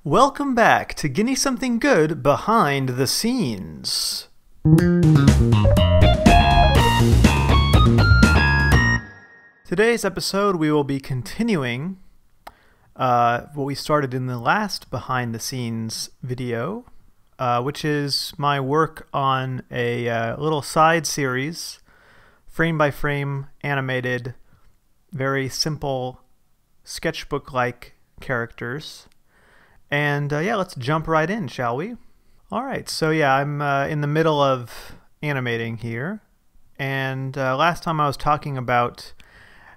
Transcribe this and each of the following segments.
Welcome back to Guinea Something Good Behind the Scenes. Today's episode we will be continuing what we started in the last Behind the Scenes video, which is my work on a little side series, frame by frame animated, very simple sketchbook-like characters. And yeah, let's jump right in, shall we? Alright, so yeah, I'm in the middle of animating here. And last time I was talking about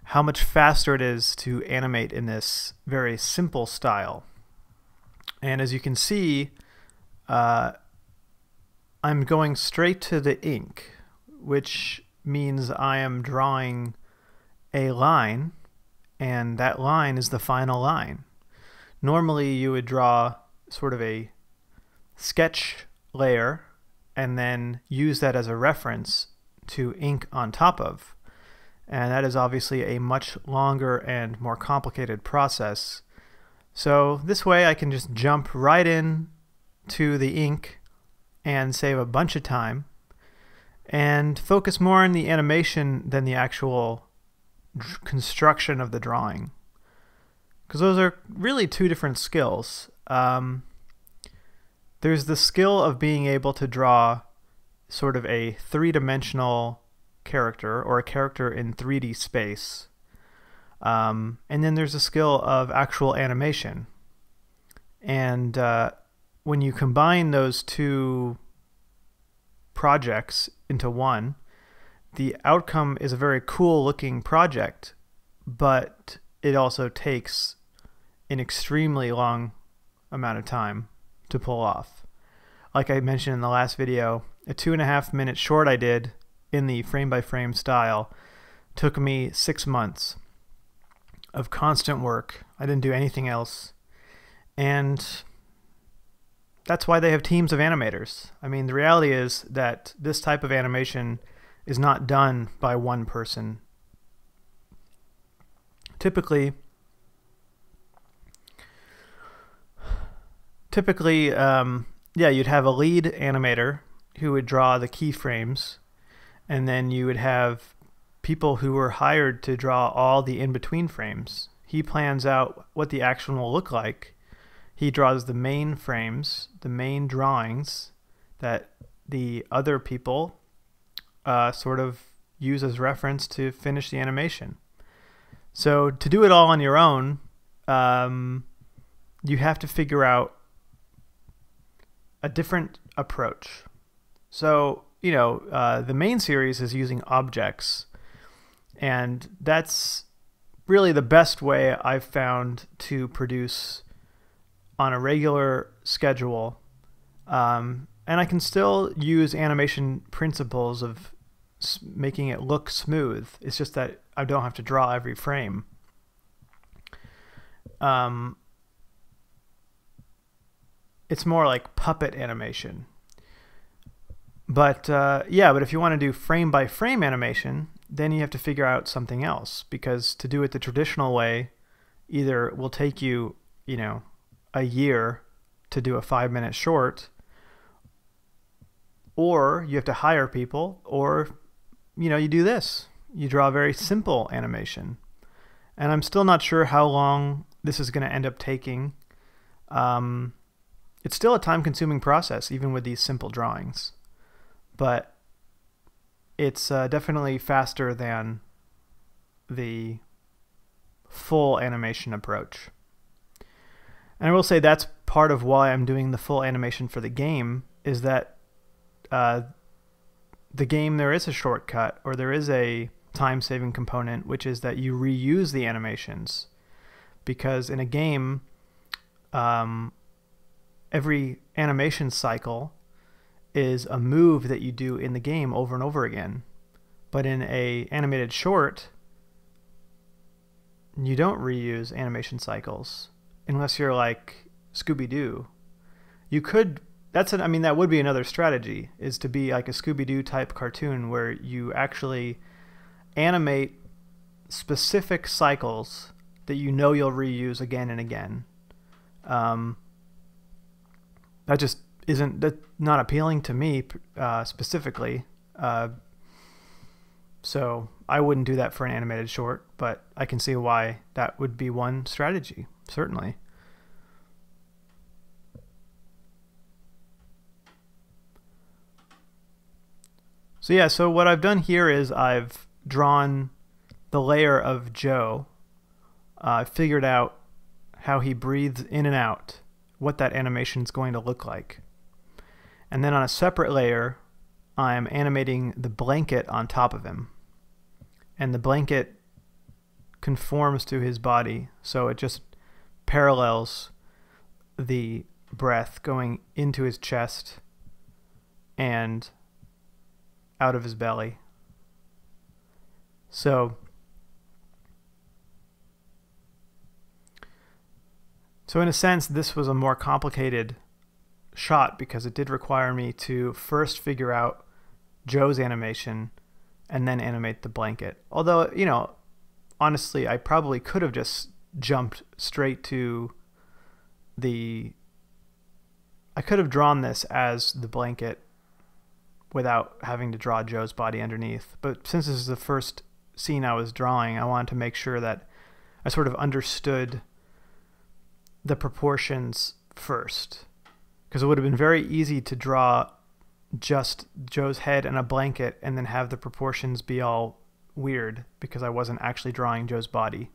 how much faster it is to animate in this very simple style. And as you can see, I'm going straight to the ink, which means I am drawing a line, and that line is the final line. Normally you would draw sort of a sketch layer and then use that as a reference to ink on top of. And that is obviously a much longer and more complicated process. So this way I can just jump right in to the ink and save a bunch of time and focus more on the animation than the actual construction of the drawing. Because those are really two different skills. There's the skill of being able to draw sort of a three-dimensional character, or a character in 3D space. And then there's the skill of actual animation. And when you combine those two projects into one, the outcome is a very cool-looking project, but it also takes an extremely long amount of time to pull off. Like I mentioned in the last video, a 2.5 minute short I did in the frame by frame style took me 6 months of constant work. I didn't do anything else. And that's why they have teams of animators. I mean, the reality is that this type of animation is not done by one person. Typically, yeah, you'd have a lead animator who would draw the keyframes, and then you would have people who were hired to draw all the in-between frames. He plans out what the action will look like. He draws the main frames, the main drawings that the other people sort of use as reference to finish the animation. So to do it all on your own, you have to figure out a different approach. So, you know, the main series is using objects, and that's really the best way I've found to produce on a regular schedule. And I can still use animation principles of making it look smooth. It's just that I don't have to draw every frame. It's more like puppet animation. But yeah, but if you want to do frame by frame animation, then you have to figure out something else, because to do it the traditional way either will take you, you know, a year to do a 5-minute short, or you have to hire people, or you know, you do this. You draw a very simple animation. And I'm still not sure how long this is going to end up taking. It's still a time-consuming process, even with these simple drawings. But it's definitely faster than the full animation approach. And I will say that's part of why I'm doing the full animation for the game, is that the game, there is a shortcut, or there is a time-saving component, which is that you reuse the animations. Because in a game, every animation cycle is a move that you do in the game over and over again. But in a animated short, you don't reuse animation cycles unless you're like Scooby-Doo. You could, I mean, that would be another strategy, is to be like a Scooby-Doo type cartoon where you actually animate specific cycles that you know you'll reuse again and again. that just isn't not appealing to me specifically. So I wouldn't do that for an animated short, but I can see why that would be one strategy, certainly. So yeah, so what I've done here is I've drawn the layer of Joe. I figured out how he breathes in and out, what that animation is going to look like. And then on a separate layer, I'm animating the blanket on top of him. And the blanket conforms to his body, so it just parallels the breath going into his chest and out of his belly. So in a sense, this was a more complicated shot because it did require me to first figure out Joe's animation and then animate the blanket. Although, you know, honestly, I probably could have just jumped straight to I could have drawn this as the blanket without having to draw Joe's body underneath. But since this is the first scene I was drawing, I wanted to make sure that I sort of understood the proportions first, because it would have been very easy to draw just Joe's head and a blanket and then have the proportions be all weird because I wasn't actually drawing Joe's body.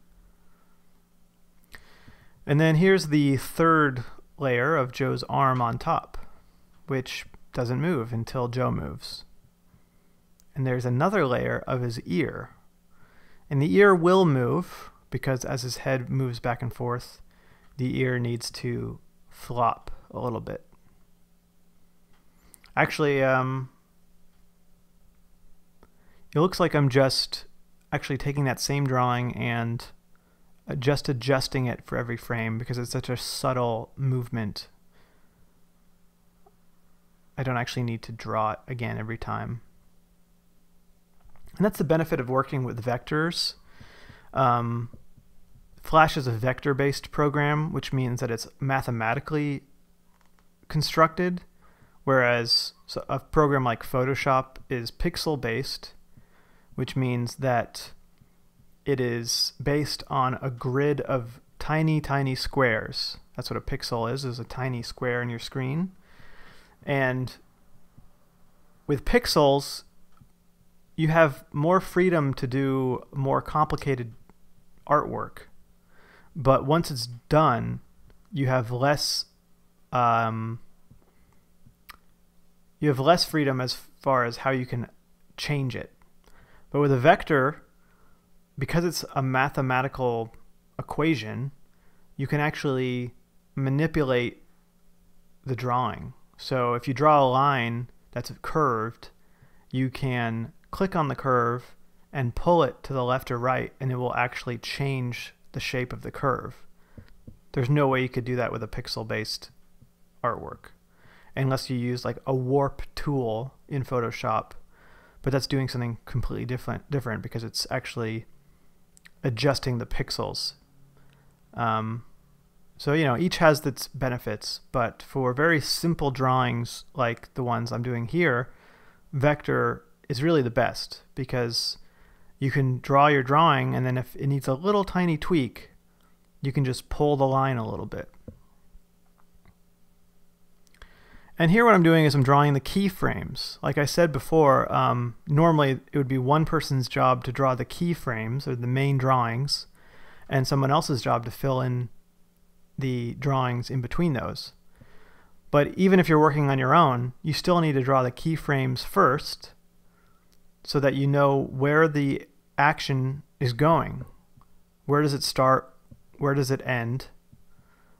And then here's the third layer of Joe's arm on top, which doesn't move until Joe moves. And there's another layer of his ear. And the ear will move because as his head moves back and forth, the ear needs to flop a little bit. Actually, it looks like I'm just actually taking that same drawing and just adjusting it for every frame because it's such a subtle movement. I don't actually need to draw it again every time. And that's the benefit of working with vectors. Flash is a vector-based program, which means that it's mathematically constructed, whereas a program like Photoshop is pixel-based, which means that it is based on a grid of tiny, tiny squares. That's what a pixel is a tiny square in your screen. And with pixels, you have more freedom to do more complicated artwork. But once it's done, you have less freedom as far as how you can change it. But with a vector, because it's a mathematical equation, you can actually manipulate the drawing. So if you draw a line that's curved, you can click on the curve and pull it to the left or right, and it will actually change the shape of the curve. There's no way you could do that with a pixel-based artwork unless you use like a warp tool in Photoshop, but that's doing something completely different because it's actually adjusting the pixels. So, you know, each has its benefits, but for very simple drawings like the ones I'm doing here, vector is really the best because you can draw your drawing, and then if it needs a little tiny tweak, you can just pull the line a little bit. And here what I'm doing is I'm drawing the keyframes. Like I said before, normally it would be one person's job to draw the keyframes, or the main drawings, and someone else's job to fill in the drawings in between those. But even if you're working on your own, you still need to draw the keyframes first so that you know where the action is going. Where does it start? Where does it end?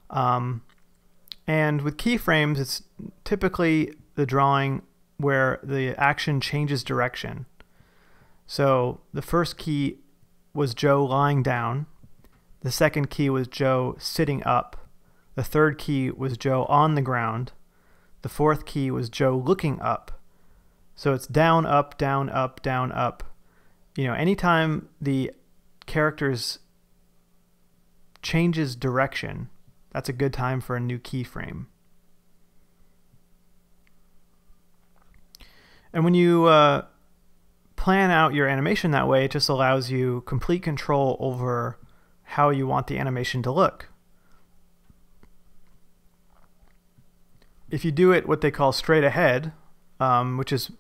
And with keyframes, it's typically the drawing where the action changes direction. So the first key was Joe lying down. The second key was Joe sitting up. The third key was Joe on the ground. The fourth key was Joe looking up. So it's down, up, down, up, down, up. You know, anytime the character's changes direction, that's a good time for a new keyframe. And when you plan out your animation that way, it just allows you complete control over how you want the animation to look. If you do it what they call straight ahead, which is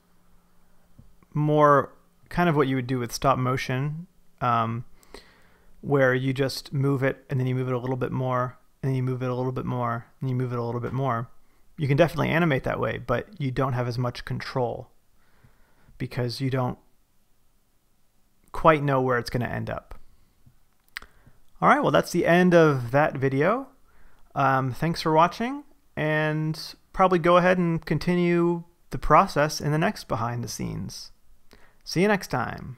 more kind of what you would do with stop motion, where you just move it and then you move it a little bit more, and then you move it a little bit more, and you move it a little bit more. You can definitely animate that way, but you don't have as much control because you don't quite know where it's going to end up. All right, well, that's the end of that video. Thanks for watching, and probably go ahead and continue the process in the next behind the scenes. See you next time.